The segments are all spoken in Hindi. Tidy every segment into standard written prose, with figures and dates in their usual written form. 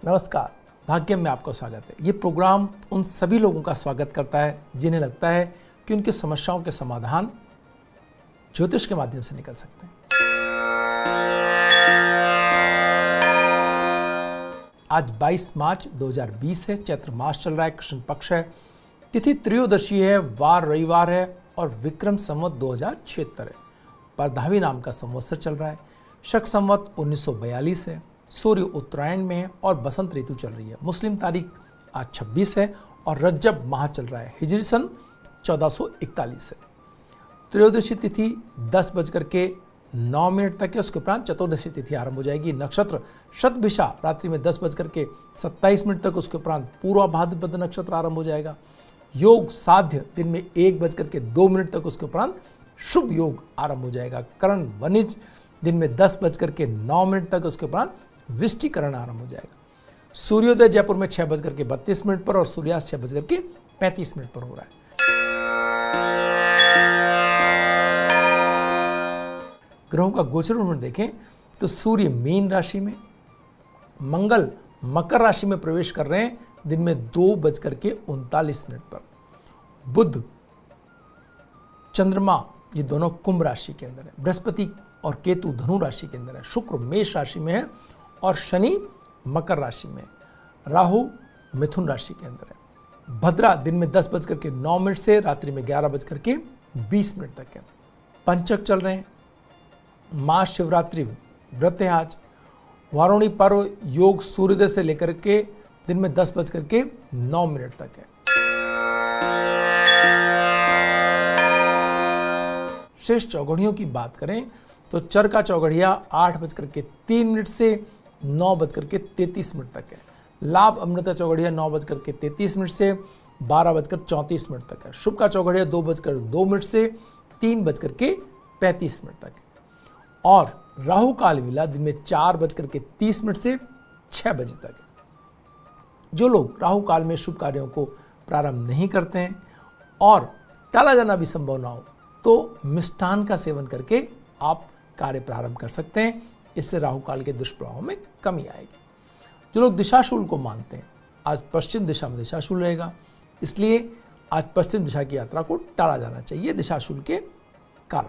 नमस्कार, भाग्यम में आपका स्वागत है। ये प्रोग्राम उन सभी लोगों का स्वागत करता है जिन्हें लगता है कि उनकी समस्याओं के समाधान ज्योतिष के माध्यम से निकल सकते हैं। आज 22 मार्च 2020 है, चैत्र मास चल रहा है, कृष्ण पक्ष है, तिथि त्रयोदशी है, वार रविवार है और विक्रम संवत 2076 है। परधावी नाम का संवत्सर चल रहा है। शक संवत 1942 है। सूर्य उत्तरायण में है और बसंत ऋतु चल रही है। मुस्लिम तारीख आज 26 है और रज्जब माह चल रहा है। हिजरी सन 1441 है। त्रयोदशी तिथि 10:09 तक है। उसके उपरांत चतुर्दशी तिथि आरंभ हो जाएगी। नक्षत्र शतभिषा रात्रि में 10:27 तक। उसके उपरांत पूर्वा भाद्रपद नक्षत्र आरंभ हो जाएगा। योग साध्य दिन में 1:02 तक। उसके उपरांत शुभ योग आरंभ हो जाएगा। करण वनिज दिन में 10:09 तक। उसके उपरांत विष्टिकरण आरंभ हो जाएगा। सूर्योदय जयपुर में 6:32 पर और सूर्यास्त 6:35 पर हो रहा है। ग्रहों का गोचर में देखें तो सूर्य मीन राशि में, मंगल मकर राशि में प्रवेश कर रहे हैं दिन में 2:39 पर। बुध चंद्रमा ये दोनों कुंभ राशि के अंदर है। बृहस्पति और केतु धनु राशि के अंदर है। शुक्र मेष राशि में है और शनि मकर राशि में है। राहु मिथुन राशि के अंदर है। भद्रा दिन में 10:09 से रात्रि में 11:20 तक है। पंचक चल रहे हैं। महाशिवरात्रि व्रत है आज। वारुणी पर्व योग सूर्योदय से लेकर के दिन में 10:09 तक है। शेष चौघड़ियों की बात करें तो चर का चौघड़िया 8:03 से 9:33 तक है। लाभ अमृता चौघड़िया 9:33 से 12:34 तक है। शुभ का चौघड़िया 2:02 से 3:35 तक है। और राहु काल विला दिन में 4:30 से 6 बजे तक है। जो लोग राहु काल में शुभ कार्यों को प्रारंभ नहीं करते हैं और टाला जाना भी संभव ना हो तो मिष्टान का सेवन करके आप कार्य प्रारंभ कर सकते हैं। इससे राहु काल के दुष्प्रभाव में कमी आएगी। जो लोग दिशाशूल को मानते हैं, आज पश्चिम दिशा में दिशाशूल रहेगा, इसलिए आज पश्चिम दिशा की यात्रा को टाला जाना चाहिए दिशाशूल के कारण।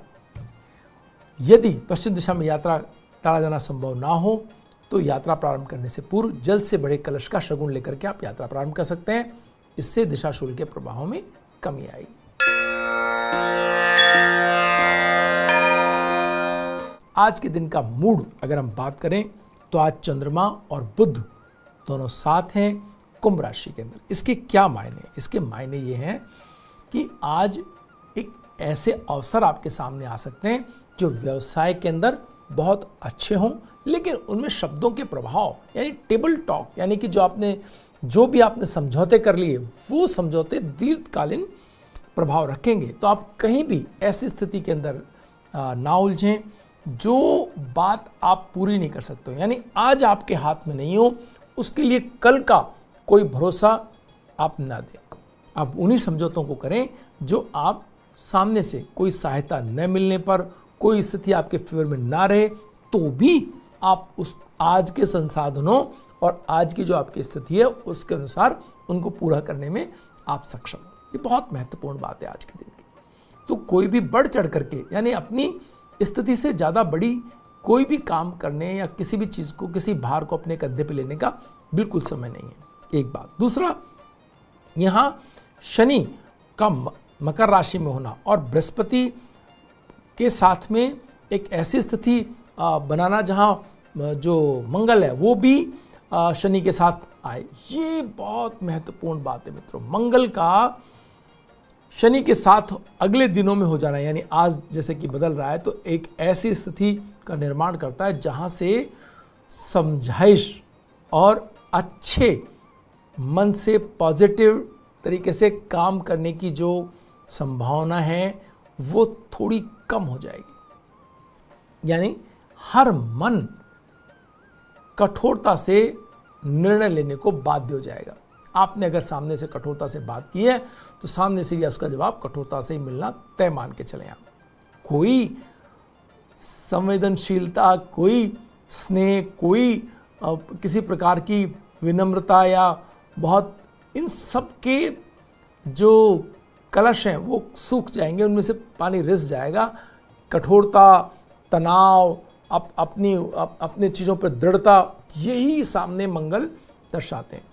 यदि पश्चिम दिशा में यात्रा टाला जाना संभव ना हो तो यात्रा प्रारंभ करने से पूर्व जल से बड़े कलश का शगुन लेकर के आप यात्रा प्रारंभ कर सकते हैं। इससे दिशाशूल के प्रभावों में कमी आएगी। आज के दिन का मूड अगर हम बात करें तो आज चंद्रमा और बुध दोनों साथ हैं कुंभ राशि के अंदर। इसके क्या मायने? इसके मायने ये हैं कि आज एक ऐसे अवसर आपके सामने आ सकते हैं जो व्यवसाय के अंदर बहुत अच्छे हों, लेकिन उनमें शब्दों के प्रभाव यानी टेबल टॉक, यानी कि जो भी आपने समझौते कर लिए वो समझौते दीर्घकालीन प्रभाव रखेंगे। तो आप कहीं भी ऐसी स्थिति के अंदर ना उलझें जो बात आप पूरी नहीं कर सकते हो, यानी आज आपके हाथ में नहीं हो उसके लिए कल का कोई भरोसा आप ना दें। आप उन्हीं समझौतों को करें जो आप सामने से कोई सहायता न मिलने पर, कोई स्थिति आपके फेवर में ना रहे तो भी आप उस आज के संसाधनों और आज की जो आपकी स्थिति है उसके अनुसार उनको पूरा करने में आप सक्षम हो। ये बहुत महत्वपूर्ण बात है आज के दिन की। तो कोई भी बढ़ चढ़ करके यानी अपनी स्थिति से ज़्यादा बड़ी कोई भी काम करने या किसी भी चीज़ को, किसी भार को अपने कंधे पे लेने का बिल्कुल समय नहीं है। एक बात। दूसरा, यहाँ शनि का मकर राशि में होना और बृहस्पति के साथ में एक ऐसी स्थिति बनाना जहाँ जो मंगल है वो भी शनि के साथ आए, ये बहुत महत्वपूर्ण बात है मित्रों। मंगल का शनि के साथ अगले दिनों में हो जाना, यानी आज जैसे कि बदल रहा है, तो एक ऐसी स्थिति का निर्माण करता है जहां से समझाइश और अच्छे मन से पॉजिटिव तरीके से काम करने की जो संभावना है वो थोड़ी कम हो जाएगी। यानी हर मन कठोरता से निर्णय लेने को बाध्य हो जाएगा। आपने अगर सामने से कठोरता से बात की है तो सामने से भी उसका जवाब कठोरता से ही मिलना तय मान के चले। आप कोई संवेदनशीलता, कोई स्नेह, कोई किसी प्रकार की विनम्रता या बहुत, इन सब के जो कलश हैं वो सूख जाएंगे, उनमें से पानी रिस जाएगा। कठोरता, तनाव, अपने चीज़ों पर दृढ़ता, यही सामने मंगल दर्शाते हैं।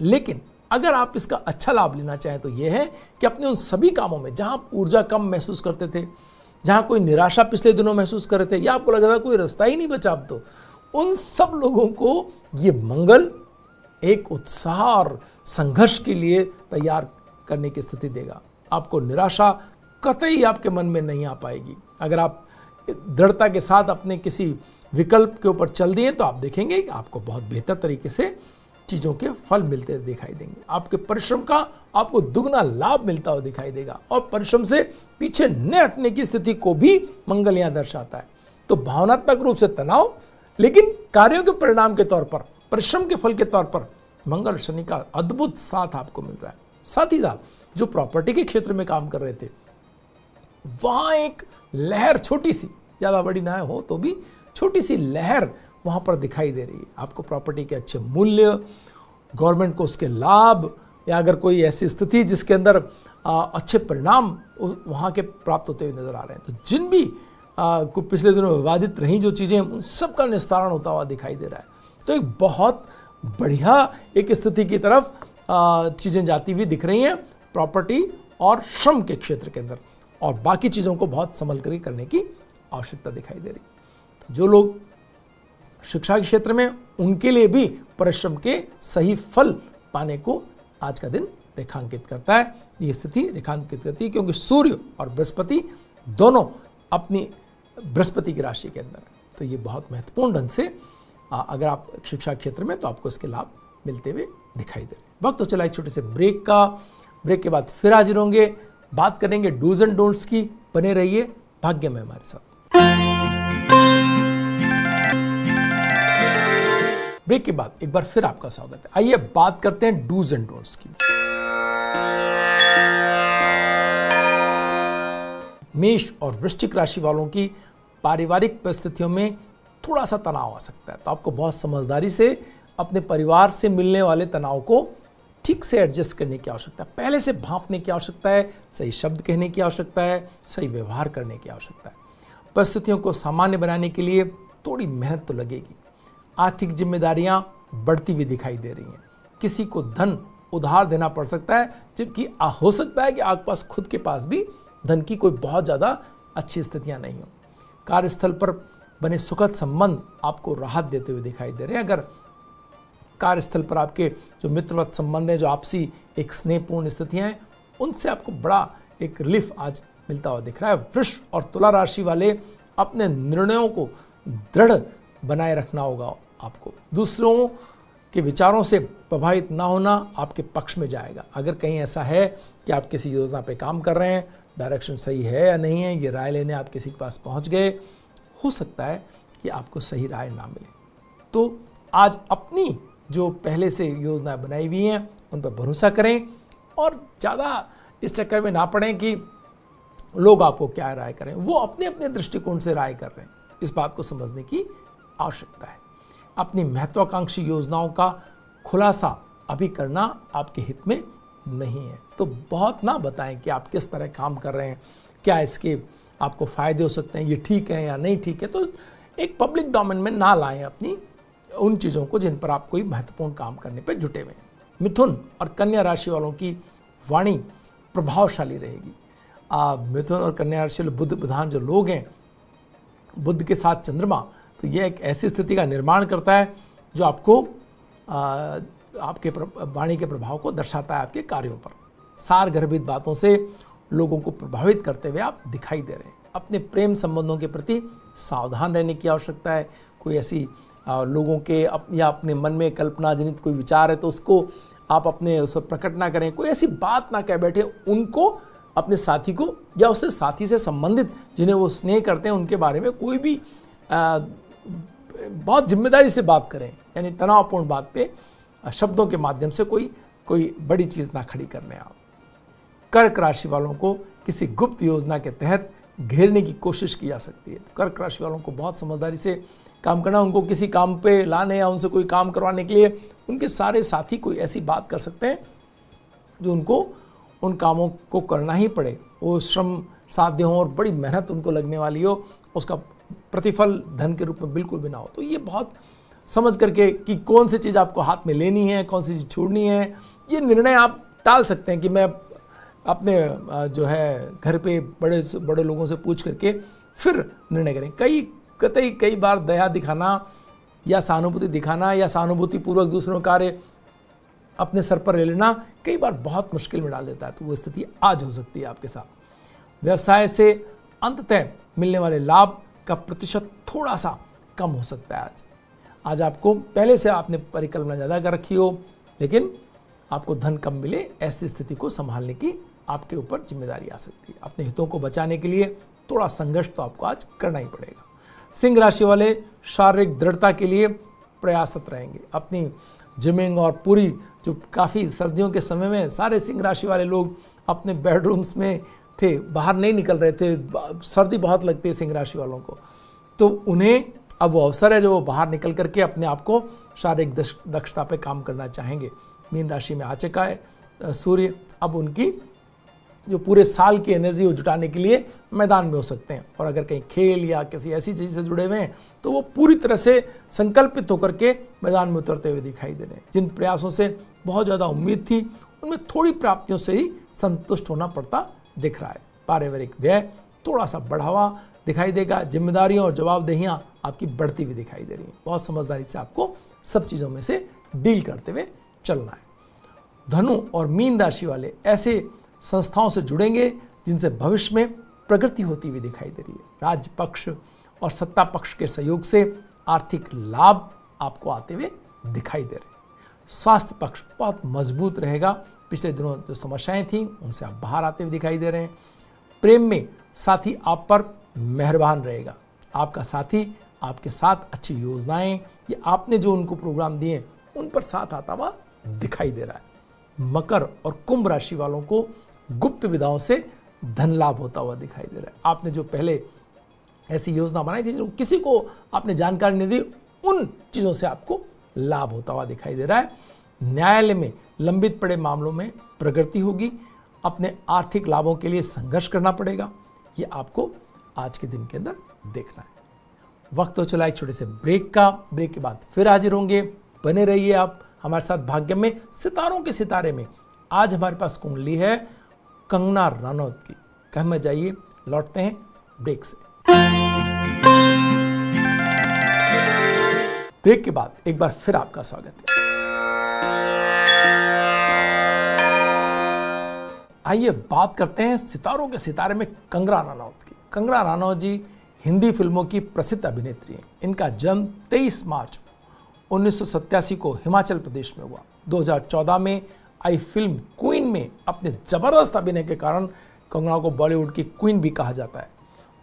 लेकिन अगर आप इसका अच्छा लाभ लेना चाहें तो यह है कि अपने उन सभी कामों में जहां आप ऊर्जा कम महसूस करते थे, जहां कोई निराशा पिछले दिनों महसूस कर रहे थे, या आपको लग रहा था कोई रास्ता ही नहीं बचा अब तो, उन सब लोगों को ये मंगल एक उत्साह और संघर्ष के लिए तैयार करने की स्थिति देगा। आपको निराशा कतई आपके मन में नहीं आ पाएगी। अगर आप दृढ़ता के साथ अपने किसी विकल्प के ऊपर चल दिए तो आप देखेंगे कि आपको बहुत बेहतर तरीके से चीज़ों के फल मिलते दिखाई देंगे। आपके परिश्रम का आपको दुगना लाभ मिलता हुआ दिखाई देगा, और परिश्रम से पीछे न हटने की स्थिति को भी मंगल यहाँ दर्शाता है। तो भावनात्मक रूप से तनाव, लेकिन कार्यों के परिणाम के तौर पर, परिश्रम के फल के तौर पर मंगल शनि का अद्भुत साथ आपको मिल रहा है। साथ ही साथ जो प्रॉपर्टी के क्षेत्र में काम कर रहे थे, वहां एक लहर, छोटी सी, ज़्यादा बड़ी ना हो तो भी छोटी सी लहर वहां पर दिखाई दे रही है। आपको प्रॉपर्टी के अच्छे मूल्य, गवर्नमेंट को उसके लाभ, या अगर कोई ऐसी स्थिति जिसके अंदर अच्छे परिणाम वहां के प्राप्त होते हुए नजर आ रहे हैं। तो जिन भी को पिछले दिनों विवादित रही जो चीज़ें, उन सब का निस्तारण होता हुआ दिखाई दे रहा है। तो एक बहुत बढ़िया एक स्थिति की तरफ चीज़ें जाती हुई दिख रही हैं प्रॉपर्टी और श्रम के क्षेत्र के अंदर, और बाकी चीज़ों को बहुत संभल कर करने की आवश्यकता दिखाई दे रही है। तो जो लोग शिक्षा के क्षेत्र में, उनके लिए भी परिश्रम के सही फल पाने को आज का दिन रेखांकित करता है। ये स्थिति रेखांकित करती है क्योंकि सूर्य और बृहस्पति दोनों अपनी बृहस्पति की राशि के अंदर है। तो ये बहुत महत्वपूर्ण ढंग से अगर आप शिक्षा क्षेत्र में, तो आपको इसके लाभ मिलते हुए दिखाई दे रहे हैं। वक्त तो चला एक छोटे से ब्रेक का। ब्रेक के बाद फिर हाजिर होंगे, बात करेंगे डूज एंड डोंट्स की। बने रहिए भाग्य में हमारे साथ। ब्रेक के बाद एक बार फिर आपका स्वागत है। आइए बात करते हैं डूज एंड डोंट्स की। मेष और वृश्चिक राशि वालों की पारिवारिक परिस्थितियों में थोड़ा सा तनाव आ सकता है, तो आपको बहुत समझदारी से अपने परिवार से मिलने वाले तनाव को ठीक से एडजस्ट करने की आवश्यकता है। पहले से भांपने की आवश्यकता है, सही शब्द कहने की आवश्यकता है, सही व्यवहार करने की आवश्यकता है। परिस्थितियों को सामान्य बनाने के लिए थोड़ी मेहनत तो लगेगी। आर्थिक जिम्मेदारियां बढ़ती हुई दिखाई दे रही हैं। किसी को धन उधार देना पड़ सकता है, जबकि हो सकता है कि आपके पास खुद के पास भी धन की कोई बहुत ज़्यादा अच्छी स्थितियां नहीं हो। कार्यस्थल पर बने सुखद संबंध आपको राहत देते हुए दिखाई दे रहे हैं। अगर कार्यस्थल पर आपके जो मित्रवत संबंध हैं, जो आपसी एक स्नेहपूर्ण स्थितियां हैं, उनसे आपको बड़ा एक रिलीफ आज मिलता हुआ दिख रहा है। वृष और तुला राशि वाले अपने निर्णयों को दृढ़ बनाए रखना होगा। आपको दूसरों के विचारों से प्रभावित ना होना आपके पक्ष में जाएगा। अगर कहीं ऐसा है कि आप किसी योजना पे काम कर रहे हैं, डायरेक्शन सही है या नहीं है, ये राय लेने आप किसी के पास पहुंच गए, हो सकता है कि आपको सही राय ना मिले। तो आज अपनी जो पहले से योजना बनाई हुई हैं उन पर भरोसा करें, और ज़्यादा इस चक्कर में ना पड़ें कि लोग आपको क्या राय करें। वो अपने अपने दृष्टिकोण से राय कर रहे हैं, इस बात को समझने की आवश्यकता है। अपनी महत्वाकांक्षी योजनाओं का खुलासा अभी करना आपके हित में नहीं है। तो बहुत ना बताएं कि आप किस तरह काम कर रहे हैं, क्या इसके आपको फ़ायदे हो सकते हैं, ये ठीक है या नहीं ठीक है। तो एक पब्लिक डोमेन में ना लाएं अपनी उन चीज़ों को जिन पर आप कोई महत्वपूर्ण काम करने पर जुटे हुए हैं। मिथुन और कन्या राशि वालों की वाणी प्रभावशाली रहेगी। मिथुन और कन्या राशि वाले बुध प्रधान जो लोग हैं, बुध के साथ चंद्रमा, तो यह एक ऐसी स्थिति का निर्माण करता है जो आपको आपके वाणी के प्रभाव को दर्शाता है आपके कार्यों पर। सार गर्भित बातों से लोगों को प्रभावित करते हुए आप दिखाई दे रहे हैं। अपने प्रेम संबंधों के प्रति सावधान रहने की आवश्यकता है। कोई ऐसी लोगों के या अपने मन में कल्पना जनित कोई विचार है तो उसको आप अपने उस पर प्रकट ना करें। कोई ऐसी बात ना कह बैठे उनको, अपने साथी को या उससे साथी से संबंधित जिन्हें वो स्नेह करते हैं उनके बारे में कोई भी बहुत जिम्मेदारी से बात करें, यानी तनावपूर्ण बात पे शब्दों के माध्यम से कोई बड़ी चीज़ ना खड़ी करने आप। कर्क राशि वालों को किसी गुप्त योजना के तहत घेरने की कोशिश की जा सकती है। तो कर्क राशि वालों को बहुत समझदारी से काम करना, उनको किसी काम पे लाने या उनसे कोई काम करवाने के लिए उनके सारे साथी कोई ऐसी बात कर सकते हैं जो उनको उन कामों को करना ही पड़े, वो श्रम साध्य हो और बड़ी मेहनत उनको लगने वाली हो, उसका प्रतिफल धन के रूप में बिल्कुल भी ना हो। तो ये बहुत समझ करके कि कौन सी चीज़ आपको हाथ में लेनी है, कौन सी चीज़ छोड़नी है, ये निर्णय आप टाल सकते हैं कि मैं अपने जो है घर पे बड़े लोगों से पूछ करके फिर निर्णय करें। कई बार दया दिखाना या सहानुभूति दिखाना या सहानुभूतिपूर्वक दूसरों का कार्य अपने सर पर ले लेना कई बार बहुत मुश्किल में डाल देता है। तो वो स्थिति आज हो सकती है आपके साथ। व्यवसाय से अंततः मिलने वाले लाभ का प्रतिशत थोड़ा सा कम हो सकता है आज आपको पहले से आपने परिकल्पना ज़्यादा कर रखी हो, लेकिन आपको धन कम मिले, ऐसी स्थिति को संभालने की आपके ऊपर जिम्मेदारी आ सकती है। अपने हितों को बचाने के लिए थोड़ा संघर्ष तो आपको आज करना ही पड़ेगा। सिंह राशि वाले शारीरिक दृढ़ता के लिए प्रयासरत रहेंगे। अपनी जिमिंग और पूरी जो काफ़ी सर्दियों के समय में सारे सिंह राशि वाले लोग अपने बेडरूम्स में थे, बाहर नहीं निकल रहे थे, सर्दी बहुत लगती है सिंह राशि वालों को, तो उन्हें अब वो अवसर है जो वो बाहर निकल करके अपने आप को शारीरिक दक्षता पे काम करना चाहेंगे। मीन राशि में आ चुका है सूर्य, अब उनकी जो पूरे साल की एनर्जी वो जुटाने के लिए मैदान में हो सकते हैं, और अगर कहीं खेल या किसी ऐसी चीज़ से जुड़े हुए हैं तो वो पूरी तरह से संकल्पित होकर के मैदान में उतरते हुए दिखाई दे रहे हैं। जिन प्रयासों से बहुत ज़्यादा उम्मीद थी उनमें थोड़ी प्राप्तियों से ही संतुष्ट होना पड़ता दिख रहा है। पारिवारिक व्यय थोड़ा सा बढ़ावा दिखाई देगा। जिम्मेदारियों और जवाबदेहियाँ आपकी बढ़ती हुई दिखाई दे रही हैं। बहुत समझदारी से आपको सब चीज़ों में से डील करते हुए चलना है। धनु और मीन राशि वाले ऐसे संस्थाओं से जुड़ेंगे जिनसे भविष्य में प्रगति होती हुई दिखाई दे रही है। राज्य पक्ष और सत्ता पक्ष के सहयोग से आर्थिक लाभ आपको आते हुए दिखाई दे रहे हैं। स्वास्थ्य पक्ष बहुत मजबूत रहेगा। पिछले दिनों जो समस्याएं थी उनसे आप बाहर आते हुए दिखाई दे रहे हैं। प्रेम में साथी आप पर मेहरबान रहेगा। आपका साथी आपके साथ अच्छी योजनाएं या आपने जो उनको प्रोग्राम दिए उन पर साथ आता हुआ दिखाई दे रहा है। मकर और कुंभ राशि वालों को गुप्त विधाओं से धन लाभ होता हुआ दिखाई दे रहा है। आपने जो पहले ऐसी योजना बनाई थी जो किसी को आपने जानकारी नहीं दी, उन चीज़ों से आपको लाभ होता हुआ दिखाई दे रहा है। न्यायालय में लंबित पड़े मामलों में प्रगति होगी। अपने आर्थिक लाभों के लिए संघर्ष करना पड़ेगा। ये आपको आज के दिन के अंदर देखना है। वक्त तो चला एक छोटे से ब्रेक का। ब्रेक के बाद फिर हाजिर होंगे। बने रहिए आप हमारे साथ भाग्य में, सितारों के सितारे में। आज हमारे पास कुंडली है कंगना रनौत की। कह में जाइए, लौटते हैं ब्रेक से। ब्रेक के बाद एक बार फिर आपका स्वागत है। आइए बात करते हैं सितारों के सितारे में कंगना रनौत की। कंगना रनौत जी हिंदी फिल्मों की प्रसिद्ध अभिनेत्री हैं। इनका जन्म 23 मार्च 1987 को हिमाचल प्रदेश में हुआ। 2014 में आई फिल्म क्वीन में अपने जबरदस्त अभिनय के कारण कंगना को बॉलीवुड की क्वीन भी कहा जाता है।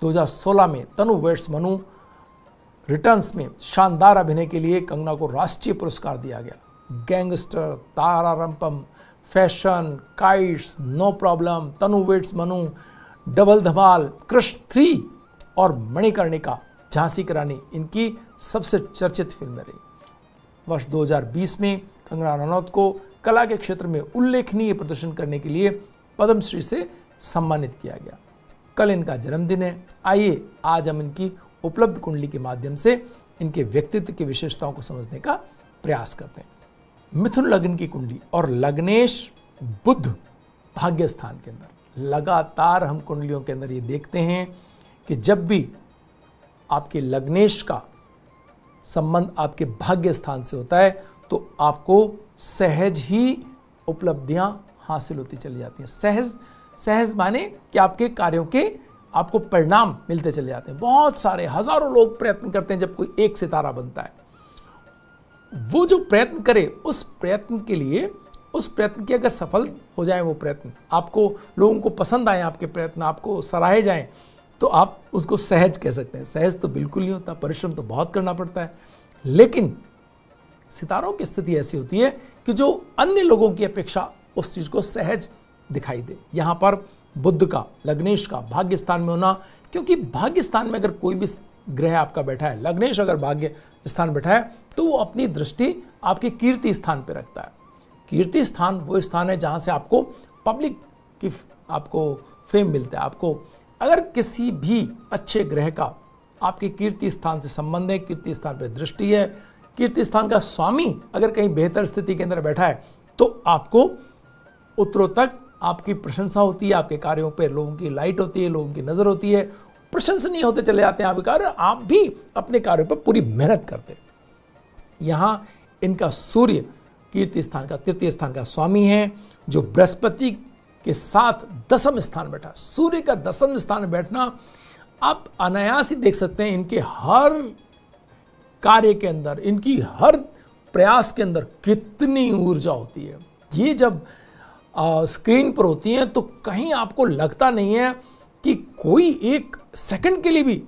2016 में तनु वेड्स मनु रिटर्न्स में शानदार अभिनय के लिए कंगना को राष्ट्रीय पुरस्कार दिया गया। गैंगस्टर, तारा रंपम, फैशन, काइट्स, नो प्रॉब्लम, तनु वेड्स मनु, डबल धमाल, कृष्ण 3 और मणिकर्णिका, झांसी की रानी इनकी सबसे चर्चित फिल्में रही। वर्ष 2020 में कंगना रनौत को कला के क्षेत्र में उल्लेखनीय प्रदर्शन करने के लिए पद्मश्री से सम्मानित किया गया। कल इनका जन्मदिन है। आइए आज हम इनकी उपलब्ध कुंडली के माध्यम से इनके व्यक्तित्व की विशेषताओं को समझने का प्रयास करते हैं। मिथुन लग्न की कुंडली और लग्नेश बुध भाग्य स्थान के अंदर। लगातार हम कुंडलियों के अंदर ये देखते हैं कि जब भी आपके लग्नेश का संबंध आपके भाग्य स्थान से होता है तो आपको सहज ही उपलब्धियां हासिल होती चली जाती हैं। सहज माने कि आपके कार्यों के आपको परिणाम मिलते चले जाते हैं। बहुत सारे हजारों लोग प्रयत्न करते हैं जब कोई एक सितारा बनता है। वो जो प्रयत्न करे उस प्रयत्न की अगर सफल हो जाए वो प्रयत्न, आपको लोगों को पसंद आए, आपके प्रयत्न आपको सराहे जाएं, तो आप उसको सहज कह सकते हैं। सहज तो बिल्कुल नहीं होता, परिश्रम तो बहुत करना पड़ता है। लेकिन सितारों की स्थिति ऐसी होती है कि जो अन्य लोगों की अपेक्षा उस चीज को सहज दिखाई दे। यहां पर बुध का, लग्नेश का भाग्य स्थान में होना, क्योंकि भाग्य स्थान में अगर कोई भी ग्रह आपका बैठा है, लग्नेश अगर भाग्य स्थान बैठा है तो वो अपनी दृष्टि आपके कीर्ति स्थान पे रखता है। कीर्ति स्थान वो स्थान है जहाँ से आपको पब्लिक की आपको फेम मिलता है। आपको अगर किसी भी अच्छे ग्रह का आपके कीर्ति स्थान से संबंध है, कीर्ति स्थान पर दृष्टि है, कीर्ति स्थान का स्वामी अगर कहीं बेहतर स्थिति के अंदर बैठा है तो आपको उत्तरोत्तर आपकी प्रशंसा होती है, आपके कार्यों पे लोगों की लाइट होती है, लोगों की नज़र होती है, प्रशंसनीय होते चले जाते हैं आपके कार्य, आप भी अपने कार्यों पर पूरी मेहनत करते हैं। यहाँ इनका सूर्य कीर्ति स्थान का तृतीय स्थान का स्वामी है, जो बृहस्पति के साथ दसम स्थान बैठा। सूर्य का दसम स्थान में बैठना आप अनायास ही देख सकते हैं, इनके हर कार्य के अंदर, इनकी हर प्रयास के अंदर कितनी ऊर्जा होती है। ये जब स्क्रीन पर होती हैं तो कहीं आपको लगता नहीं है कि कोई एक सेकंड के लिए भी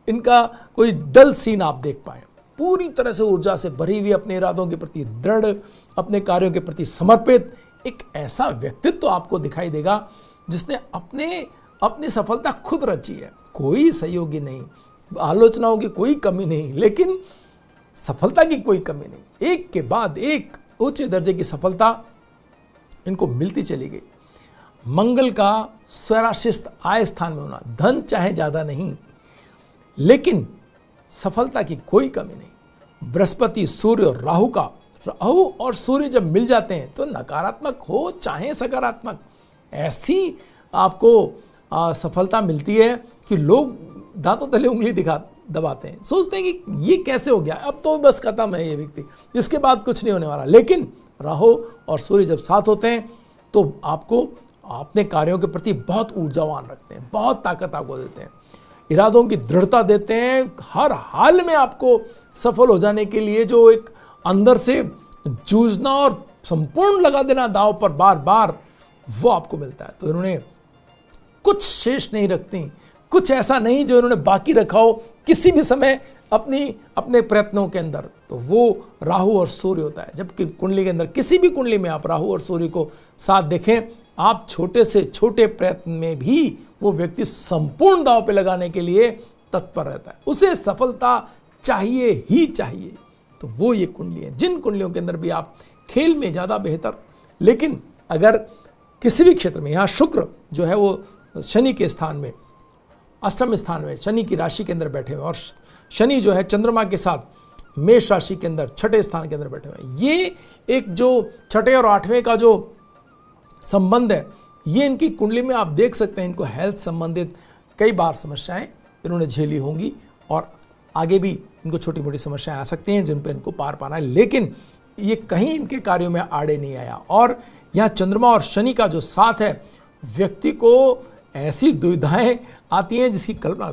इनका कोई डल सीन आप देख पाए। पूरी तरह से ऊर्जा से भरी हुई, अपने इरादों के प्रति दृढ़, अपने कार्यों के प्रति समर्पित एक ऐसा व्यक्तित्व तो आपको दिखाई देगा जिसने अपनी सफलता खुद रची है। कोई सहयोगी नहीं, आलोचनाओं की कोई कमी नहीं, लेकिन सफलता की कोई कमी नहीं। एक के बाद एक उच्च दर्जे की सफलता इनको मिलती चली गई। मंगल का स्वराशिस्त आय स्थान में होना, धन चाहे ज्यादा नहीं लेकिन सफलता की कोई कमी नहीं। बृहस्पति, सूर्य और राहु और सूर्य जब मिल जाते हैं तो नकारात्मक हो चाहे सकारात्मक, ऐसी आपको सफलता मिलती है कि लोग दांतों तले उंगली दबाते हैं, सोचते हैं कि ये कैसे हो गया, अब तो बस खत्म है ये व्यक्ति, इसके बाद कुछ नहीं होने वाला। लेकिन राहु और सूर्य जब साथ होते हैं तो आपको अपने कार्यों के प्रति बहुत ऊर्जावान रखते हैं, बहुत ताकत आपको देते हैं, इरादों की दृढ़ता देते हैं। हर हाल में आपको सफल हो जाने के लिए जो एक अंदर से जूझना और संपूर्ण लगा देना दांव पर बार बार, वो आपको मिलता है। तो इन्होंने कुछ शेष नहीं रखती, कुछ ऐसा नहीं जो इन्होंने बाकी रखा हो किसी भी समय अपने प्रयत्नों के अंदर, तो वो राहु और सूर्य होता है। जबकि कुंडली के अंदर किसी भी कुंडली में आप राहु और सूर्य को साथ देखें, आप छोटे से छोटे प्रयत्न में भी वो व्यक्ति संपूर्ण दांव पे लगाने के लिए तत्पर रहता है, उसे सफलता चाहिए ही चाहिए। तो वो ये कुंडली है। जिन कुंडलियों के अंदर भी आप खेल में ज़्यादा बेहतर, लेकिन अगर किसी भी क्षेत्र में, यहाँ शुक्र जो है वो शनि के स्थान में, अष्टम स्थान में, शनि की राशि के अंदर बैठे हुए, और शनि जो है चंद्रमा के साथ मेष राशि के अंदर छठे स्थान के अंदर बैठे हुए हैं। ये एक जो छठे और आठवें का जो संबंध है, ये इनकी कुंडली में आप देख सकते हैं। इनको हेल्थ संबंधित कई बार समस्याएं इन्होंने झेली होंगी और आगे भी इनको छोटी मोटी समस्याएं आ सकती हैं जिन पर इनको पार पाना है, लेकिन ये कहीं इनके कार्यों में आड़े नहीं आया। और यहाँ चंद्रमा और शनि का जो साथ है, व्यक्ति को ऐसी दुविधाएं आती हैं जिसकी कल्पना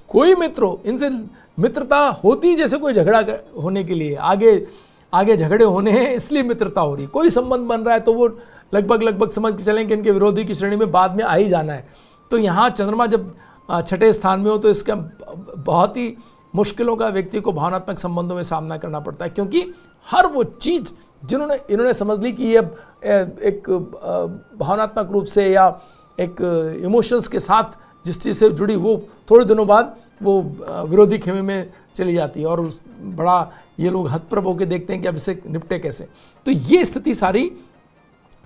कोई मित्र हो, इनसे मित्रता होती जैसे कोई झगड़ा होने के लिए, आगे झगड़े होने हैं इसलिए मित्रता हो रही, कोई संबंध बन रहा है तो वो लगभग समझ के चलें कि इनके विरोधी की श्रेणी में बाद में आ ही जाना है। तो यहाँ चंद्रमा जब छठे स्थान में हो तो इसका बहुत ही मुश्किलों का व्यक्ति को भावनात्मक संबंधों में सामना करना पड़ता है, क्योंकि हर वो चीज़ इन्होंने समझ ली कि ये एक भावनात्मक रूप से या एक इमोशंस के साथ जिस चीज़ से जुड़ी, वो थोड़े दिनों बाद वो विरोधी खेमे में चली जाती है और बड़ा ये लोग हतप्रभ होकर देखते हैं कि अब इसे निपटे कैसे। तो ये स्थिति सारी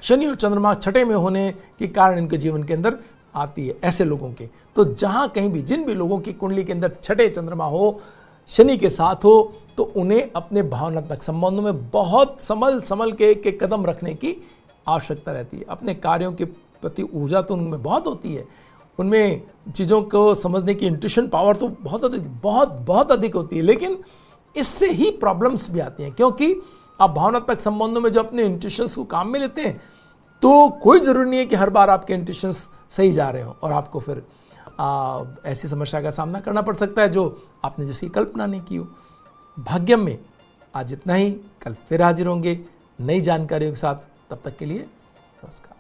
शनि और चंद्रमा छठे में होने के कारण इनके जीवन के अंदर आती है ऐसे लोगों के। तो जहाँ कहीं भी जिन भी लोगों की कुंडली के अंदर छठे चंद्रमा हो, शनि के साथ हो, तो उन्हें अपने भावनात्मक संबंधों में बहुत संभल के कदम रखने की आवश्यकता रहती है। अपने कार्यों के प्रति ऊर्जा तो उनमें बहुत होती है, उनमें चीज़ों को समझने की इंट्यूशन पावर तो बहुत अधिक होती है, लेकिन इससे ही प्रॉब्लम्स भी आती हैं, क्योंकि आप भावनात्मक संबंधों में जो अपने इंट्यूशंस को काम में लेते हैं तो कोई ज़रूरी नहीं है कि हर बार आपके इंट्यूशंस सही जा रहे हों और आपको फिर ऐसी समस्या का सामना करना पड़ सकता है जो आपने जिसकी कल्पना नहीं की हो। भाग्यम में आज इतना ही, कल फिर हाजिर होंगे नई जानकारियों के साथ। तब तक के लिए नमस्कार।